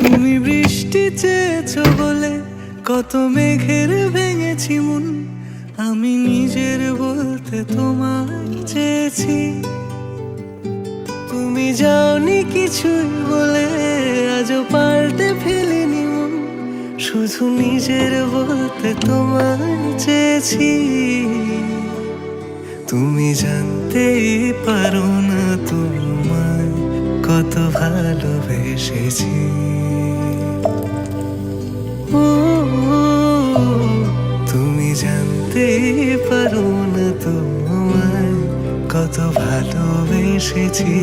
তুমি বৃষ্টি চেয়েছো বলে কত মেঘের ভেঙেছি মন, আমি নিজের বলতে তোমায় চেয়েছি। তুমি যাওনি কিছুই বলে আজও পাল্টে ফেলিনি মন, শুধু নিজের বলতে তোমায় চেয়েছি। তুমি জানতেই পারো না তোমায় কত ভালোবেসেছি। ও, তুমি জানতেই পারো না তোমায় কত ভালোবেসেছি।